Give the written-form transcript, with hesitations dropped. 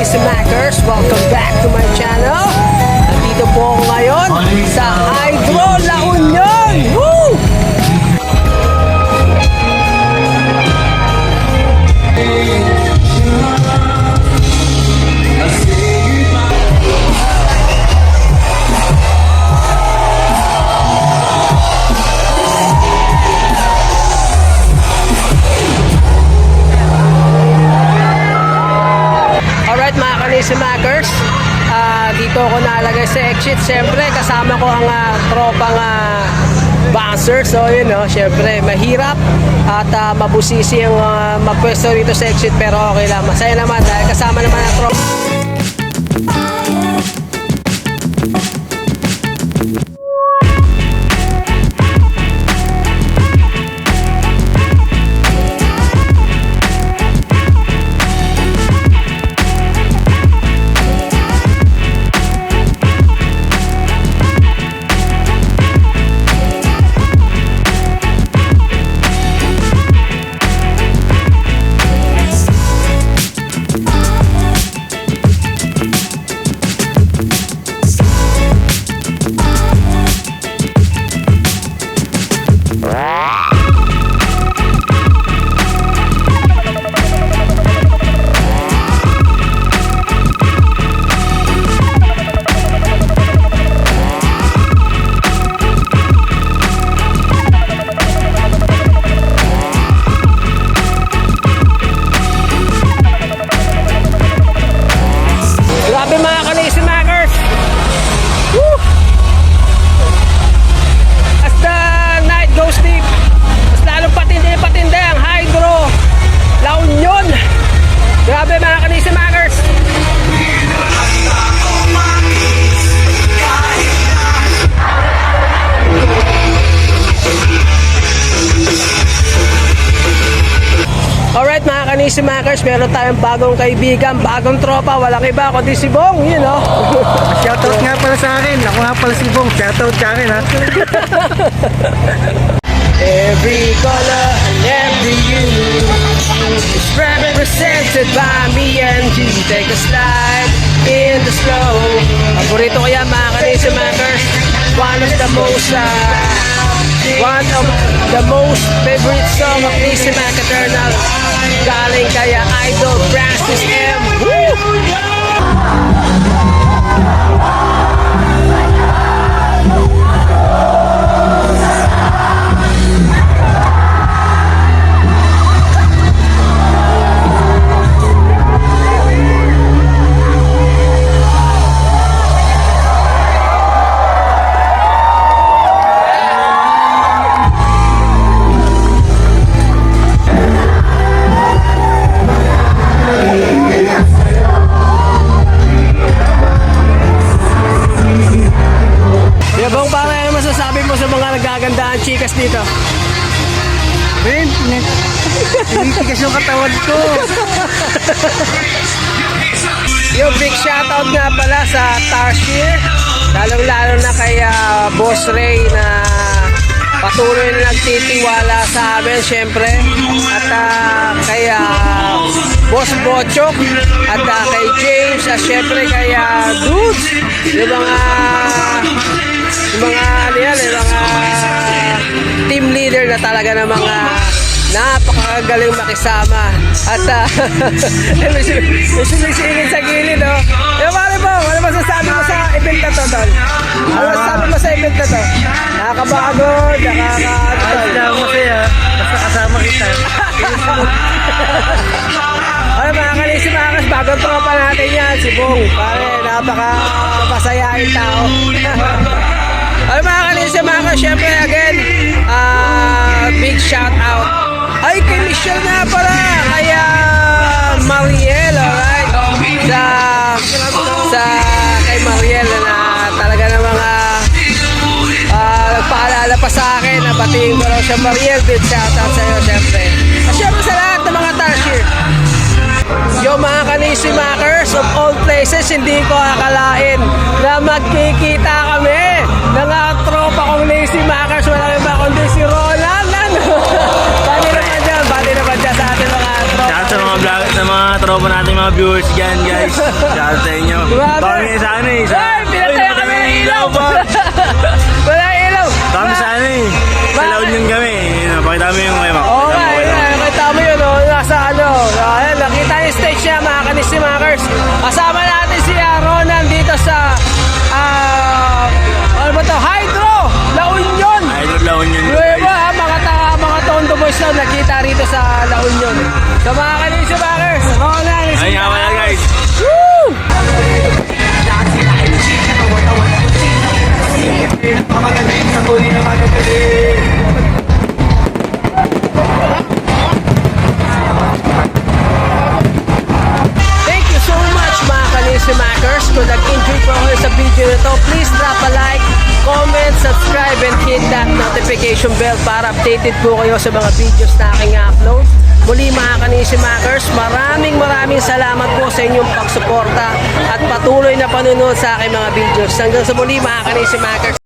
Smackers, welcome back to my channel. Nandito po ako ngayon sa Hydro La Union. Woo! Alright mga Smackers, dito ako nalagay sa exit. Siyempre kasama ko ang tropang bouncer. So yun no, siyempre mahirap at mabusisi ang magpwesto dito sa exit, pero okay lang, masaya naman dahil kasama naman ang tropa. Smackers, meron tayong bagong kaibigan, bagong tropa, walang iba kundi si Bong, you know. Shoutout nga pala sa akin, ako nga pala si Bong, shoutout sa akin ha. Every color and every hue is represented by me and you. Take a slide in the snow. Paborito ko yan mga Smackers. One of the most favorite song of Lisa Eternal. Galing kaya Idol Francis M. Woo! Nagagandaan chikas dito. Tinitigas yung katawan ko. Yung big shoutout nga pala sa Tarsier, lalong-lalo na kay Boss Ray na patuloy na nagtitiwala sa amin syempre, at kay Boss Bochok at kay James, at syempre kay Dudes, yung mga team leader na talaga ng mga napakagaling makisama. At may sumisingin sa gilid, no? Yung pare po, ano masasabi mo sa event na to, Don? Ano masasabi mo sa event na to? Nakakabagod, Masaya, basta kasama kita. Ay, mga Smackers, bagong tropa natin yan, si Bong. Pare, napaka-pasayain tao. Ay, mga Smackers, syempre again, big shout out. Ay, kay Michelle nga pala, kay Mariel, alright? Kay Mariel na talaga na mga nagpaalala pa sa akin na batiin ko raw siya. Mariel, big shout out sa iyo, syempre. At syempre sa lahat ng mga Tarsier. Yo mga Smackers, of all places, hindi ko akalain na magkikita kami ng tropa kong Smackers. Walang iba kundi si Roland. Bati naman dyan sa ating mga tropa. Sa mga tropa natin mga viewers dyan, guys. Shoutout sa inyo. Grabe. Kami sa ano eh. Ay, pinataya kami ng ilaw! pa. Wala ilaw! Kami sa ano eh. Sa Bakit? laon yun kami. Pakita mo yung may Oo nga, nakita mo yun, oh, nasa ano, ayan, nakita yung stage niya, mga kanisimakers. Kasama natin si Ronan dito sa, ano ba to, Hydro, La Union. Idol laon yun. Lueba, ha, mga Tondo Boys daw, nakita rito sa La Union. So mga kanisimakers, Ronan, si Ay nga pala guys. Woo! Thank you so much mga kanisimakers. Kung nag-enjoy po kayo sa video nito, please drop a like, comment, subscribe, and hit that notification bell para updated po kayo sa mga videos na aking upload. Muli mga kanisimakers, maraming salamat po sa inyong pagsuporta at patuloy na panunood sa aking mga videos. Hanggang sa muli mga kanisimakers,